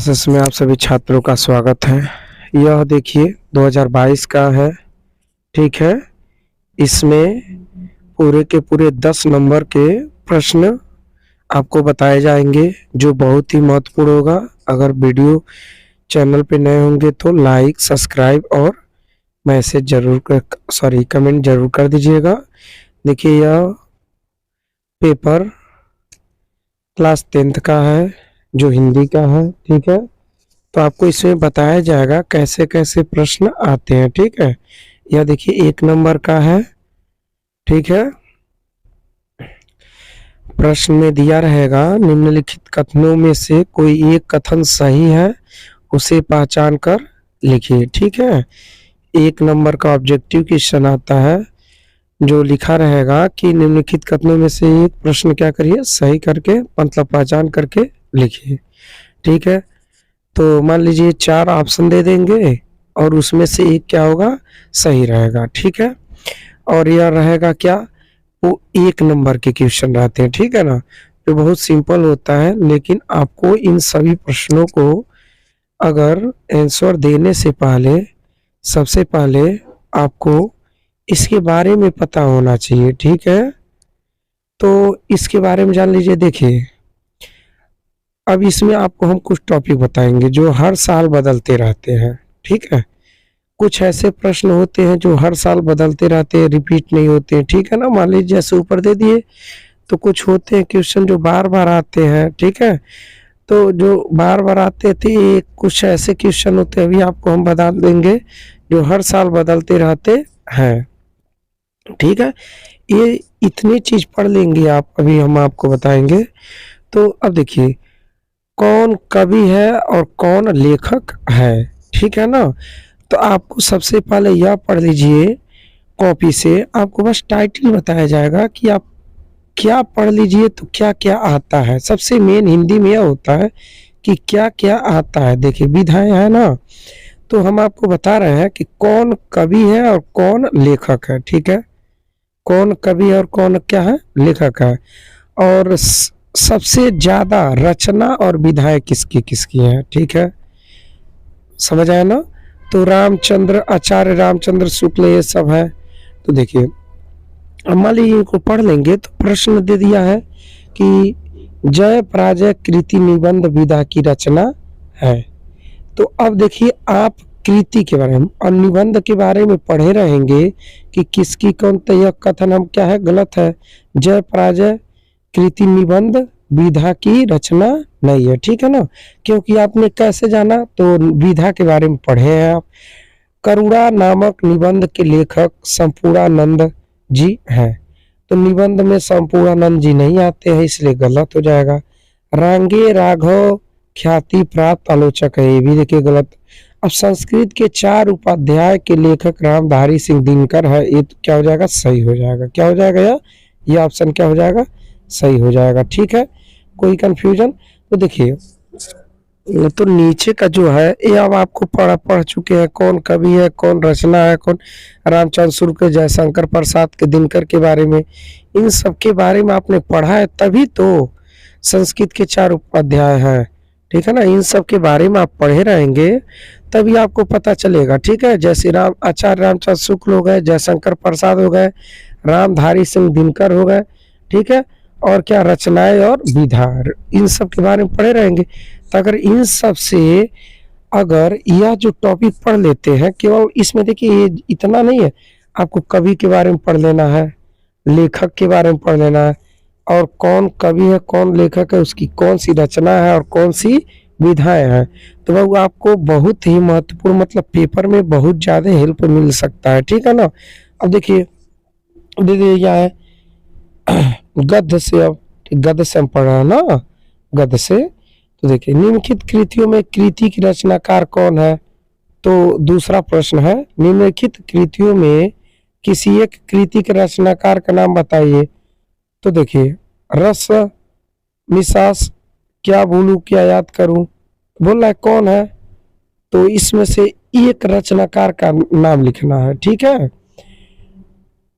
Classes में आप सभी छात्रों का स्वागत है। यह देखिए 2022 का है, ठीक है। इसमें पूरे के पूरे 10 नंबर के प्रश्न आपको बताए जाएंगे जो बहुत ही महत्वपूर्ण होगा। अगर वीडियो चैनल पे नए होंगे तो लाइक, सब्सक्राइब और मैसेज कमेंट जरूर कर दीजिएगा। देखिए यह पेपर क्लास 10th का है जो हिंदी का है, ठीक है। तो आपको इसमें बताया जाएगा कैसे कैसे प्रश्न आते हैं, ठीक है। यह देखिए 1 नंबर का है, ठीक है। प्रश्न में दिया रहेगा निम्नलिखित कथनों में से कोई एक कथन सही है, उसे पहचान कर लिखिए, ठीक है। 1 नंबर का ऑब्जेक्टिव क्वेश्चन आता है जो लिखा रहेगा कि निम्नलिखित कथनों में से एक प्रश्न क्या करिए, सही करके मतलब पहचान करके लिखिए, ठीक है। तो मान लीजिए 4 ऑप्शन दे देंगे और उसमें से एक क्या होगा, सही रहेगा, ठीक है। और यह रहेगा क्या, वो 1 नंबर के क्वेश्चन रहते हैं, ठीक है ना। जो बहुत सिंपल होता है, लेकिन आपको इन सभी प्रश्नों को अगर आंसर देने से पहले सबसे पहले आपको इसके बारे में पता होना चाहिए, ठीक है। तो इसके बारे में जान लीजिए। देखिए अब इसमें आपको हम कुछ टॉपिक बताएंगे जो हर साल बदलते रहते हैं, ठीक है। कुछ ऐसे प्रश्न होते हैं जो हर साल बदलते रहते हैं, रिपीट नहीं होते हैं, ठीक है ना। मान लीजिए जैसे ऊपर दे दिए, तो कुछ होते हैं क्वेश्चन जो बार बार आते हैं, ठीक है। तो जो बार बार आते थे कुछ ऐसे क्वेश्चन होते हैं, अभी आपको हम बता देंगे जो हर साल बदलते रहते हैं, ठीक है। ये इतनी चीज पढ़ लेंगे आप, अभी हम आपको बताएंगे। तो अब देखिए कौन कवि है और कौन लेखक है, ठीक है ना। तो आपको सबसे पहले यह पढ़ लीजिए कॉपी से, आपको बस टाइटल बताया जाएगा कि आप क्या पढ़ लीजिए तो क्या क्या आता है। सबसे मेन हिंदी में यह होता है कि क्या क्या आता है। देखिए विधाएं है ना, तो हम आपको बता रहे हैं कि कौन कवि है और कौन लेखक है, ठीक है। कौन कवि और कौन क्या है, लेखक है। और सबसे ज्यादा रचना और विधाएं किसकी किसकी है, ठीक है। समझ आया ना। तो रामचंद्र, आचार्य रामचंद्र शुक्ल, ये सब है। तो देखिए अब मान लीजिए इनको पढ़ लेंगे तो प्रश्न दे दिया है कि जय पराजय कृति निबंध विधा की रचना है। तो अब देखिए आप कृति के बारे में और निबंध के बारे में पढ़े रहेंगे कि किसकी कौन, तो यह कथन हम क्या है, गलत है। जय पराजय कृति निबंध विधा की रचना नहीं है, ठीक है ना। क्योंकि आपने कैसे जाना, तो विधा के बारे में पढ़े हैं आप। करुणा नामक निबंध के लेखक संपूर्णानंद जी हैं, तो निबंध में संपूर्णानंद जी नहीं आते हैं, इसलिए गलत हो जाएगा। रांगे राघव ख्याति प्राप्त आलोचक है, ये भी देखिए गलत। अब संस्कृत के 4 उपाध्याय के लेखक रामधारी सिंह दिनकर है, ये तो क्या हो जाएगा, सही हो जाएगा। क्या हो जाएगा, ये ऑप्शन क्या हो जाएगा, सही हो जाएगा, ठीक है। कोई कंफ्यूजन। तो देखिए तो नीचे का जो है ये अब आपको पढ़ चुके हैं, कौन कवि है, कौन रचना है, कौन रामचंद्र शुक्ल, जयशंकर प्रसाद के दिनकर के बारे में, इन सब के बारे में आपने पढ़ा है, तभी तो संस्कृत के 4 उपाध्याय हैं, ठीक है ना। इन सब के बारे में आप पढ़े रहेंगे तभी आपको पता चलेगा, ठीक है। जैसे आचार्य रामचंद्र शुक्ल हो गए, जयशंकर प्रसाद हो गए, रामधारी सिंह दिनकर हो गए, ठीक है। और क्या रचनाएं और विधा, इन सब के बारे में पढ़े रहेंगे। तो अगर इन सब से अगर यह जो टॉपिक पढ़ लेते हैं, केवल इसमें देखिए ये इतना नहीं है, आपको कवि के बारे में पढ़ लेना है, लेखक के बारे में पढ़ लेना है, और कौन कवि है कौन लेखक है, उसकी कौन सी रचना है और कौन सी विधाएं हैं। तो वो आपको बहुत ही महत्वपूर्ण, मतलब पेपर में बहुत ज्यादा हेल्प मिल सकता है, ठीक है ना। अब देखिए दीदी क्या है गद्य से, अब गद्य से हम पढ़ रहे हैं ना, गद्य से। तो देखिए निम्नलिखित कृतियों में कृति की रचनाकार कौन है। तो दूसरा प्रश्न है निम्नलिखित कृतियों में किसी एक कृति के रचनाकार का नाम बताइए। तो देखिए रस मिसास, क्या भूलूं क्या याद करूं, बोल रहा है कौन है, तो इसमें से एक रचनाकार का नाम लिखना है, ठीक है।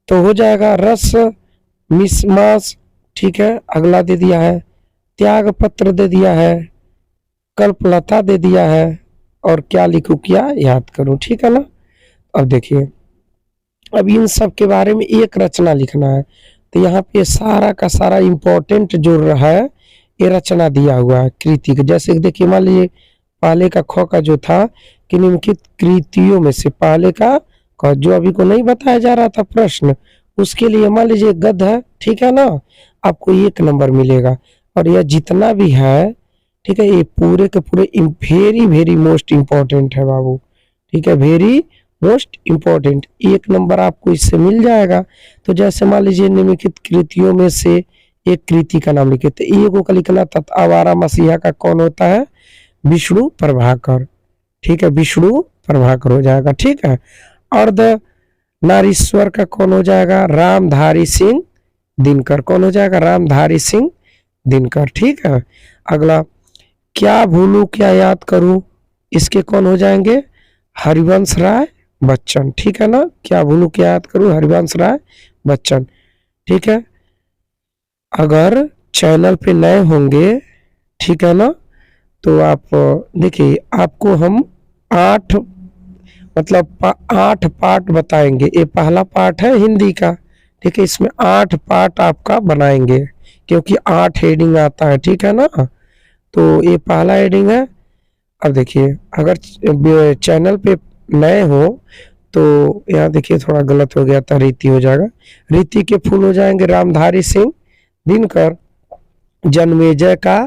तो हो जाएगा रस मिसमास, ठीक है। अगला दे दिया है त्याग पत्र दे दिया है, कल्पलता दे दिया है और क्या लिखूं, क्या याद करूं, ठीक है ना। अब देखिए, अब इन सब के बारे में एक रचना लिखना है, तो यहाँ पे सारा का सारा इम्पोर्टेंट जो है ये रचना दिया हुआ है कृति का। जैसे कि देखिए, मान लीजिए पहले का ख का जो था कि निम्नलिखित कृतियों में से पहले का ख जो अभी को नहीं बताया जा रहा था प्रश्न, उसके लिए मान लीजिए गद्य है, ठीक है ना, आपको 1 नंबर मिलेगा। और यह जितना भी है, ठीक है, ये पूरे के पूरे वेरी वेरी मोस्ट इम्पोर्टेंट है बाबू, ठीक है, वेरी मोस्ट इम्पोर्टेंट, 1 नंबर आपको इससे मिल जाएगा। तो जैसे मान लीजिए निम्नलिखित कृतियों में से एक कृति का नाम लिखे, तो एक को लिखना था, आवारा मसीहा का कौन होता है, विष्णु प्रभाकर, ठीक है, विष्णु प्रभाकर हो जाएगा, ठीक है। अर्ध नारीश्वर का कौन हो जाएगा, रामधारी सिंह दिनकर, कौन हो जाएगा, रामधारी सिंह दिनकर, ठीक है। अगला, क्या भूलूं क्या याद करूं, इसके कौन हो जाएंगे, हरिवंश राय बच्चन, ठीक है ना, क्या भूलूं क्या याद करूं, हरिवंश राय बच्चन, ठीक है। अगर चैनल पे नए होंगे, ठीक है ना, तो आप देखिए, आपको हम 8 मतलब 8 पार्ट बताएंगे। ये पहला पार्ट है हिंदी का, ठीक है, इसमें 8 पार्ट आपका बनाएंगे, क्योंकि 8 हेडिंग आता है, ठीक है ना। तो ये पहला हेडिंग है। अब देखिए, अगर चैनल पे नए हो तो यहाँ देखिए थोड़ा गलत हो गया था, रीति हो जाएगा, रीति के फुल हो जाएंगे रामधारी सिंह दिनकर, जन्मेजय का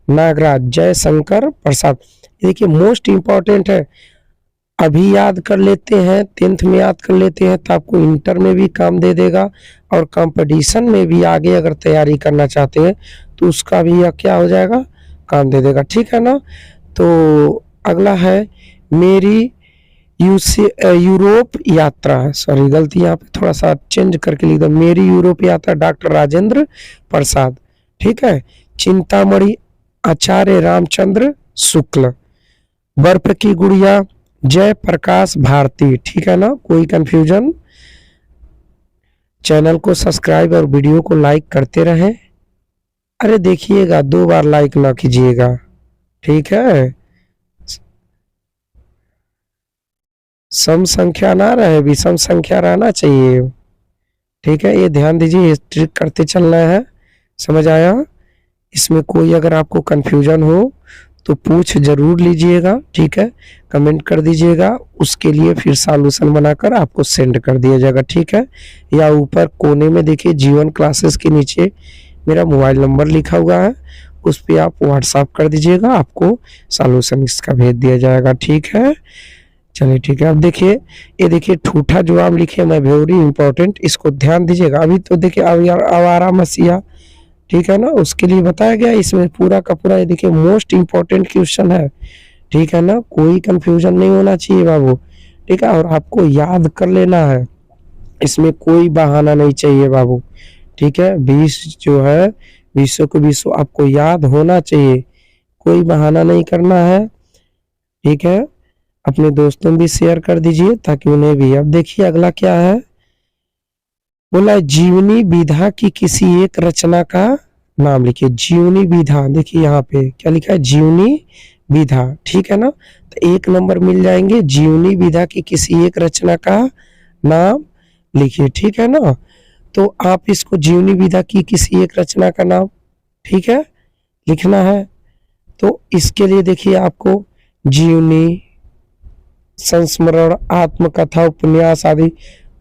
नागराज जयशंकर प्रसाद। देखिए मोस्ट इम्पोर्टेंट है, अभी याद कर लेते हैं, 10th में याद कर लेते हैं तो आपको इंटर में भी काम दे देगा, और कंपटीशन में भी आगे अगर तैयारी करना चाहते हैं तो उसका भी यह क्या हो जाएगा, काम दे देगा, ठीक है ना। तो अगला है मेरी यूरोप यात्रा, सॉरी गलती यहाँ पे थोड़ा सा चेंज करके लिख दो, मेरी यूरोप यात्रा डॉक्टर राजेंद्र प्रसाद, ठीक है। चिंतामणि आचार्य रामचंद्र शुक्ल, बर्फ की गुड़िया जय प्रकाश भारती, ठीक है ना, कोई कंफ्यूजन। चैनल को सब्सक्राइब और वीडियो को लाइक करते रहें, अरे देखिएगा 2 बार लाइक ना कीजिएगा, ठीक है, सम संख्या ना रहे, विषम संख्या रहना चाहिए, ठीक है, ये ध्यान दीजिए, ये ट्रिक करते चलना है, समझ आया। इसमें कोई अगर आपको कंफ्यूजन हो तो पूछ जरूर लीजिएगा, ठीक है, कमेंट कर दीजिएगा, उसके लिए फिर सॉल्यूशन बनाकर आपको सेंड कर दिया जाएगा, ठीक है। या ऊपर कोने में देखिए जीवन क्लासेस के नीचे मेरा मोबाइल नंबर लिखा हुआ है, उस पर आप व्हाट्सएप कर दीजिएगा, आपको सॉल्यूशन इसका भेज दिया जाएगा, ठीक है। चलिए ठीक है, अब देखिए, ये देखिए ठूठा जो आप लिखे मैं वेरी इंपॉर्टेंट, इसको ध्यान दीजिएगा। अभी तो देखिए आवारा मसीहा, ठीक है ना, उसके लिए बताया गया, इसमें पूरा का पूरा ये देखिए मोस्ट इम्पोर्टेंट क्वेश्चन है, ठीक है ना, कोई कंफ्यूजन नहीं होना चाहिए बाबू, ठीक है, और आपको याद कर लेना है, इसमें कोई बहाना नहीं चाहिए बाबू, ठीक है। 20 जो है 20 को 20 आपको याद होना चाहिए, कोई बहाना नहीं करना है, ठीक है। अपने दोस्तों में भी शेयर कर दीजिए ताकि उन्हें भी। अब देखिए अगला क्या है, बोला जीवनी विधा की किसी एक रचना का नाम लिखिए, जीवनी विधा, देखिए यहाँ पे क्या लिखा है, जीवनी विधा, ठीक है ना, तो 1 नंबर मिल जाएंगे, जीवनी विधा की किसी एक रचना का नाम लिखिए, ठीक है ना। तो आप इसको जीवनी विधा की किसी एक रचना का नाम, ठीक है, लिखना है। तो इसके लिए देखिए आपको जीवनी, संस्मरण, आत्मकथा, उपन्यास आदि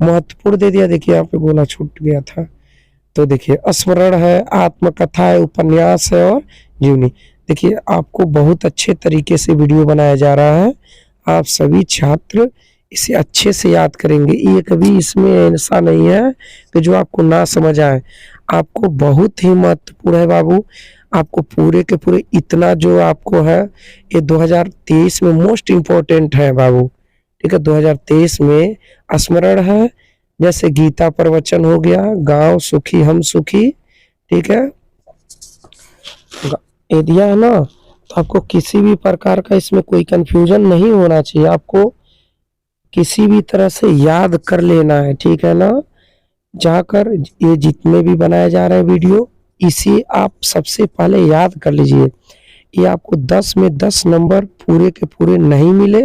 महत्वपूर्ण दे दिया, देखिए यहाँ पे गोला छूट गया था, तो देखिए स्मरण है, आत्मकथा है, उपन्यास है और जीवनी। देखिए आपको बहुत अच्छे तरीके से वीडियो बनाया जा रहा है, आप सभी छात्र इसे अच्छे से याद करेंगे, ये कभी इसमें ऐसा नहीं है कि जो आपको ना समझ आए, आपको बहुत ही महत्वपूर्ण है बाबू, आपको पूरे के पूरे इतना जो आपको है ये 2023 में मोस्ट इम्पोर्टेंट है बाबू, ठीक है। 2023 में स्मरण है, जैसे गीता प्रवचन हो गया, गांव सुखी हम सुखी, ठीक है, ये दिया है ना, तो आपको किसी भी प्रकार का इसमें कोई कंफ्यूजन नहीं होना चाहिए, आपको किसी भी तरह से याद कर लेना है, ठीक है ना। जाकर ये जितने भी बनाए जा रहे हैं वीडियो, इसे आप सबसे पहले याद कर लीजिए, ये आपको 10 में 10 नंबर पूरे के पूरे नहीं मिले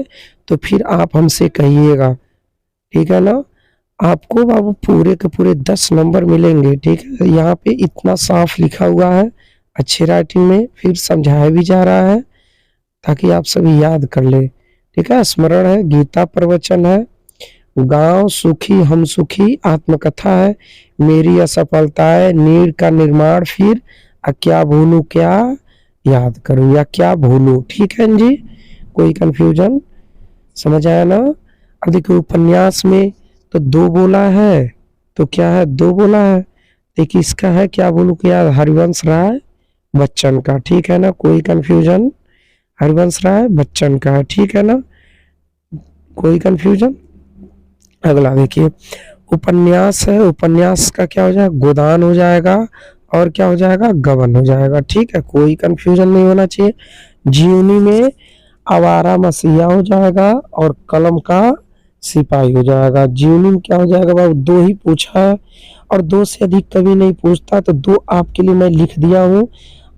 तो फिर आप हमसे कहिएगा, ठीक है ना। आपको बाबू पूरे के पूरे 10 नंबर मिलेंगे, ठीक है। यहाँ पे इतना साफ लिखा हुआ है अच्छी राइटिंग में, फिर समझाया भी जा रहा है ताकि आप सभी याद कर ले, ठीक है। स्मरण है, गीता प्रवचन है, गांव सुखी हम सुखी आत्मकथा है, मेरी असफलता है नीड़ का निर्माण, फिर क्या भूलूं क्या याद करूं या क्या भूलूं, ठीक है जी। कोई कंफ्यूजन, समझ आया ना। अब देखिए उपन्यास में तो दो बोला है, तो क्या है, दो बोला है। देखिए इसका है क्या भूलूं क्या, हरिवंश राय बच्चन का, ठीक है ना। कोई कंफ्यूजन, हरिवंश राय बच्चन का है, ठीक है ना। कोई कंफ्यूजन। अगला देखिए उपन्यास है, उपन्यास का क्या हो जाएगा, गोदान हो जाएगा और क्या हो जाएगा, गबन हो जाएगा, ठीक है। कोई कंफ्यूजन नहीं होना चाहिए। जीवनी में आवारा मसीहा हो जाएगा और कलम का सिपाही हो जाएगा। जीवनी में क्या हो जाएगा बाबू, दो ही पूछा है और दो से अधिक कभी नहीं पूछता, तो दो आपके लिए मैं लिख दिया हूँ,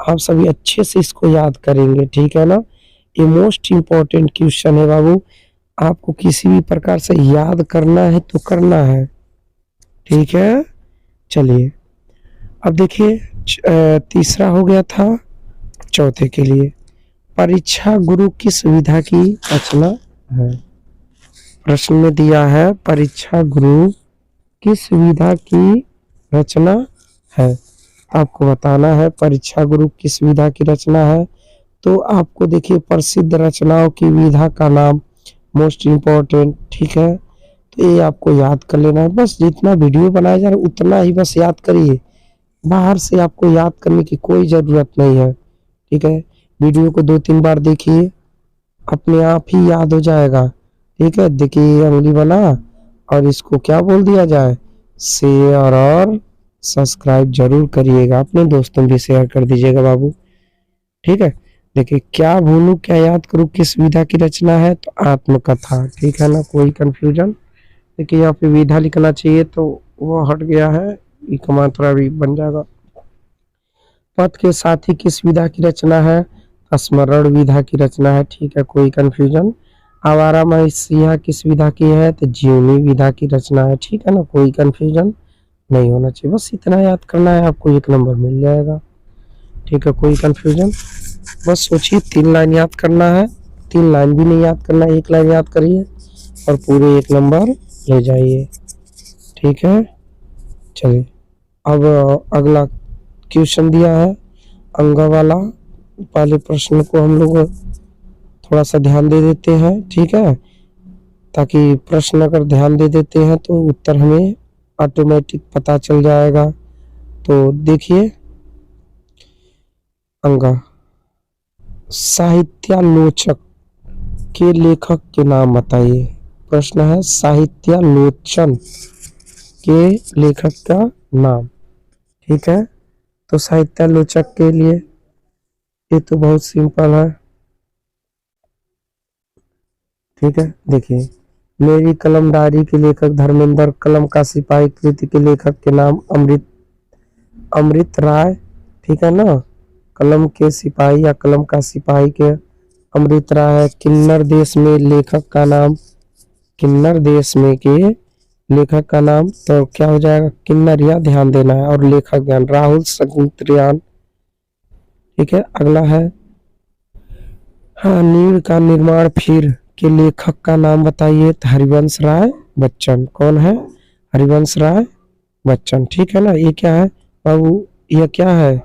आप सभी अच्छे से इसको याद करेंगे, ठीक है ना। ये मोस्ट इंपॉर्टेंट क्वेश्चन है बाबू, आपको किसी भी प्रकार से याद करना है तो करना है, ठीक है। चलिए अब देखिए तीसरा हो गया था, चौथे के लिए परीक्षा गुरु किस विधा की रचना है। प्रश्न में दिया है परीक्षा गुरु किस विधा की रचना है, आपको बताना है परीक्षा गुरु किस विधा की रचना है। तो आपको देखिए प्रसिद्ध रचनाओं की विधा का नाम मोस्ट इम्पोर्टेंट, ठीक है। तो ये आपको याद कर लेना है, बस जितना वीडियो बनाया जा रहा है उतना ही बस याद करिए, बाहर से आपको याद करने की कोई ज़रूरत नहीं है, ठीक है। वीडियो को 2-3 बार देखिए, अपने आप ही याद हो जाएगा, ठीक है। देखिए उंगली बना और इसको क्या बोल दिया जाए, शेयर और सब्सक्राइब जरूर करिएगा, अपने दोस्तों भी शेयर कर दीजिएगा बाबू, ठीक है। देखिए क्या भूलूं क्या याद करूं किस विधा की रचना है, तो आत्मकथा, ठीक है ना। कोई कंफ्यूजन। देखिए यहाँ पे विधा लिखना चाहिए तो वो हट गया है, ई का मात्रा भी बन जाएगा। पद के साथ ही किस विधा की रचना है, स्मरण विधा की रचना है, ठीक है। कोई कंफ्यूजन। आवारा मसीहा किस विधा की है, तो जीवनी विधा की रचना है, ठीक है ना। कोई कंफ्यूजन नहीं होना चाहिए, बस इतना याद करना है, आपको 1 नंबर मिल जाएगा, ठीक है। कोई कंफ्यूजन। बस सोचिए 3 लाइन याद करना है, 3 लाइन भी नहीं याद करना है, 1 लाइन याद करिए और पूरे 1 नंबर ले जाइए, ठीक है। चलिए अब अगला क्वेश्चन दिया है अंग वाला, पहले प्रश्न को हम लोग थोड़ा सा ध्यान दे देते हैं, ठीक है, ताकि प्रश्न अगर ध्यान दे देते हैं तो उत्तर हमें ऑटोमेटिक पता चल जाएगा। तो देखिए अंगा, साहित्यालोचक के लेखक के नाम बताइए। प्रश्न है साहित्यालोचन के लेखक का नाम, ठीक है। तो साहित्यालोचक के लिए ये तो बहुत सिंपल है, ठीक है। देखिए मेरी कलम डायरी के लेखक धर्मेंद्र, कलम का सिपाही कृति के लेखक के नाम अमृत राय, ठीक है ना। कलम के सिपाही या कलम का सिपाही के अमृत राय है। किन्नर देश में लेखक का नाम, किन्नर देश में के लेखक का नाम तो क्या हो जाएगा, किन्नर, या ध्यान देना है, और लेखक ज्ञान राहुल संकृत्यान, ठीक है। अगला है हाँ नीड़ का निर्माण फिर के लेखक का नाम बताइए, तो हरिवंश राय बच्चन। कौन है, हरिवंश राय बच्चन, ठीक है ना। ये क्या है बाबू, ये क्या है,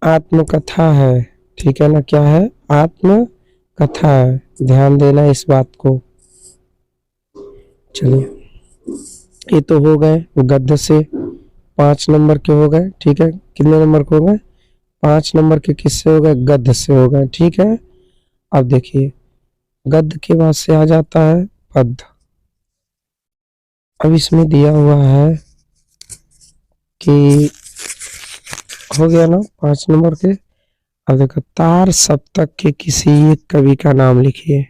आत्मकथा है, ठीक है ना। क्या है, आत्मकथा है, ध्यान देना इस बात को। चलिए ये तो हो गए गद्य से, 5 नंबर के हो गए, ठीक है। कितने नंबर के हो गए, 5 नंबर के किससे हो गए, गद्य से हो गए, ठीक है। अब देखिए गद्य के बाद से आ जाता है पद्य। अब इसमें दिया हुआ है कि हो गया ना 5 नंबर के। अब देखो तार सप्तक के किसी एक कवि का नाम लिखिए।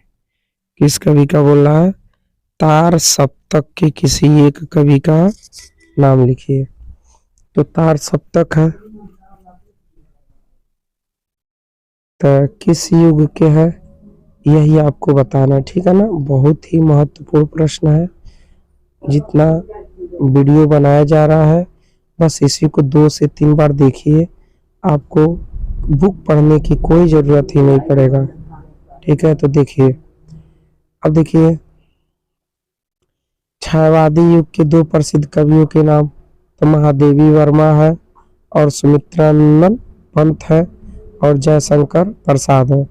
किस कवि का बोल रहा है, तार सप्तक के किसी एक कवि का नाम लिखिए। तो तार सप्तक है, तो किस युग के हैं यही आपको बताना है, ठीक है ना। बहुत ही महत्वपूर्ण प्रश्न है, जितना वीडियो बनाया जा रहा है बस इसी को 2 से 3 बार देखिए, आपको बुक पढ़ने की कोई ज़रूरत ही नहीं पड़ेगा, ठीक है। तो देखिए, अब देखिए छायावादी युग के 2 प्रसिद्ध कवियों के नाम, तो महादेवी वर्मा है और सुमित्रानंद पंत है और जयशंकर प्रसाद है।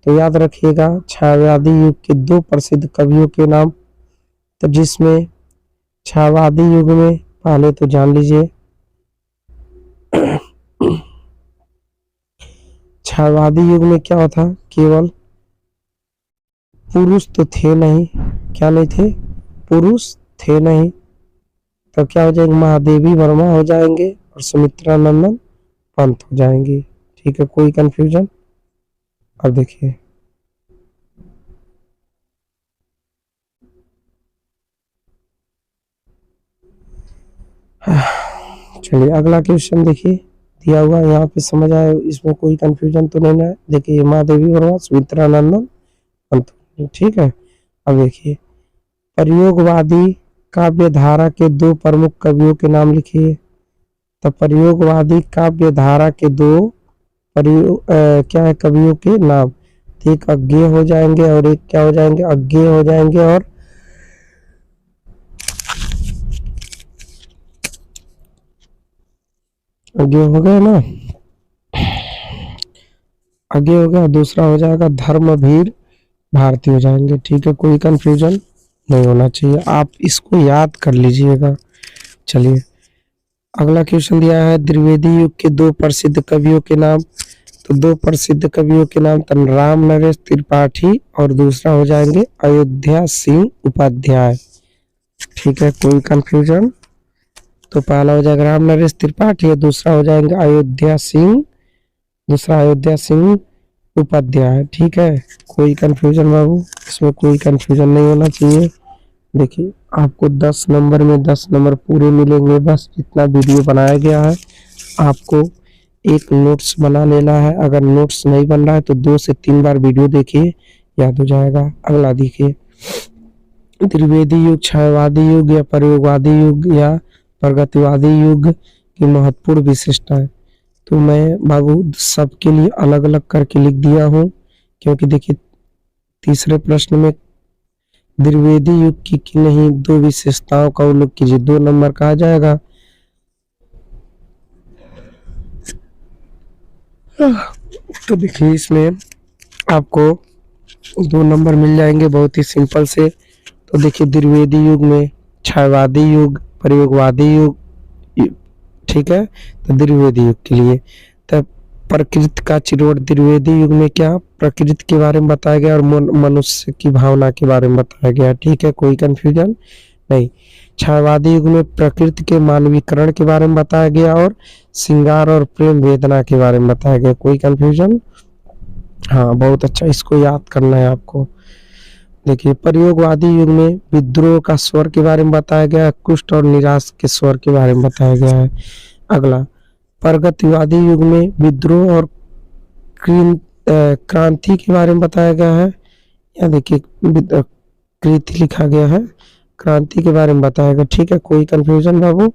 तो याद रखिएगा छायावादी युग के 2 प्रसिद्ध कवियों के नाम। तो जिसमें छायावादी युग में पहले तो जान लीजिए छायावादी युग में क्या होता, केवल पुरुष तो थे नहीं, क्या नहीं थे, पुरुष थे नहीं, तो क्या हो जाएंगे, महादेवी वर्मा हो जाएंगे और सुमित्रानंदन पंत हो जाएंगे, ठीक है। कोई कंफ्यूजन। अब देखिए चलिए अगला क्वेश्चन देखिए, दिया हुआ यहाँ पे समझ आए, इसमें कोई कंफ्यूजन तो नहीं है। देखिए महादेवी वर्मा सुमित्रानंदन पंत, ठीक है। अब देखिए प्रयोगवादी काव्य धारा के 2 प्रमुख कवियों के नाम लिखिए। तो प्रयोगवादी काव्य धारा के 2 क्या है कवियों के नाम, तो एक अज्ञेय हो जाएंगे और एक क्या हो जाएंगे, अज्ञेय हो जाएंगे और अज्ञेय हो गए ना, अज्ञेय हो गया, दूसरा हो जाएगा धर्मवीर भारती हो जाएंगे, ठीक है। कोई कंफ्यूजन नहीं होना चाहिए, आप इसको याद कर लीजिएगा। चलिए अगला क्वेश्चन दिया है द्विवेदी युग के 2 प्रसिद्ध कवियों के नाम। तो 2 प्रसिद्ध कवियों के नाम तो राम नरेश त्रिपाठी और दूसरा हो जाएंगे अयोध्या सिंह उपाध्याय, ठीक है। कोई कंफ्यूजन, तो पहला हो जाएगा राम नरेश त्रिपाठी और दूसरा हो जाएंगे अयोध्या सिंह, दूसरा अयोध्या सिंह उपाध्याय, ठीक है। कोई कंफ्यूजन बाबू, इसमें कोई कंफ्यूजन नहीं होना चाहिए। देखिए आपको 10 नंबर में 10 नंबर पूरे मिलेंगे, बस इतना वीडियो बनाया गया है। आपको एक नोट्स बना लेना है, अगर नोट्स नहीं बन रहा है तो 2 से 3 बार वीडियो देखिए, याद हो जाएगा। अगला देखिए त्रिवेदी युग छायावादी युग या प्रयोगवादी युग या प्रगतिवादी युग की महत्वपूर्ण विशेषता है। तो मैं बाबू सबके लिए अलग अलग करके लिख दिया हूँ, क्योंकि देखिए तीसरे प्रश्न में द्विवेदी युग की नहीं 2 विशेषताओं का उल्लेख कीजिए, 2 नंबर का आ जाएगा। तो देखिए इसमें आपको 2 नंबर मिल जाएंगे बहुत ही सिंपल से। तो देखिए द्विवेदी युग में छायावादी युग प्रयोगवादी युग, ठीक है। तो द्विवेदी युग के लिए तब प्रकृति का चिरोड़, द्विवेदी युग में क्या प्रकृति के बारे में बताया गया और मनुष्य की भावना के बारे में बताया गया, ठीक है। कोई कंफ्यूजन नहीं। छायावादी युग में प्रकृति के मानवीकरण के बारे में बताया गया और श्रृंगार और प्रेम वेदना के बारे में बताया गया। कोई कंफ्यूजन, हाँ बहुत अच्छा, इसको याद करना है आपको। देखिए प्रयोगवादी युग में विद्रोह का स्वर के बारे में बताया गया है, कुष्ठ और निराश के स्वर के बारे में बताया गया है। अगला प्रगतिवादी युग में विद्रोह और क्रांति के बारे में बताया गया है, या देखिए कृति लिखा गया है, क्रांति के बारे में बताया गया, ठीक है। कोई कंफ्यूजन बाबू,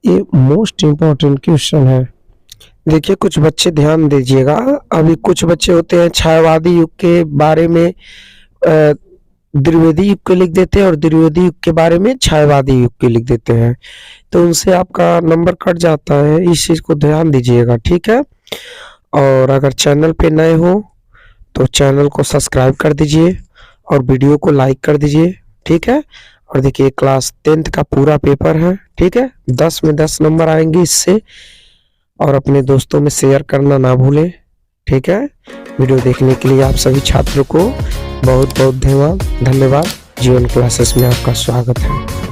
ये मोस्ट इम्पोर्टेंट क्वेश्चन है। देखिए कुछ बच्चे ध्यान दीजिएगा, अभी कुछ बच्चे होते हैं छायावादी युग के बारे में द्विवेदी युग के लिख देते हैं और द्विवेदी युग के बारे में छायावादी युग के लिख देते हैं, तो उनसे आपका नंबर कट जाता है, इस चीज को ध्यान दीजिएगा, ठीक है। और अगर चैनल पे नए हो तो चैनल को सब्सक्राइब कर दीजिए और वीडियो को लाइक कर दीजिए, ठीक है। और देखिए क्लास 10th का पूरा पेपर है, ठीक है, 10 में 10 नंबर आएंगे इससे, और अपने दोस्तों में शेयर करना ना भूलें, ठीक है। वीडियो देखने के लिए आप सभी छात्रों को बहुत बहुत धन्यवाद। जीवन क्लासेस में आपका स्वागत है।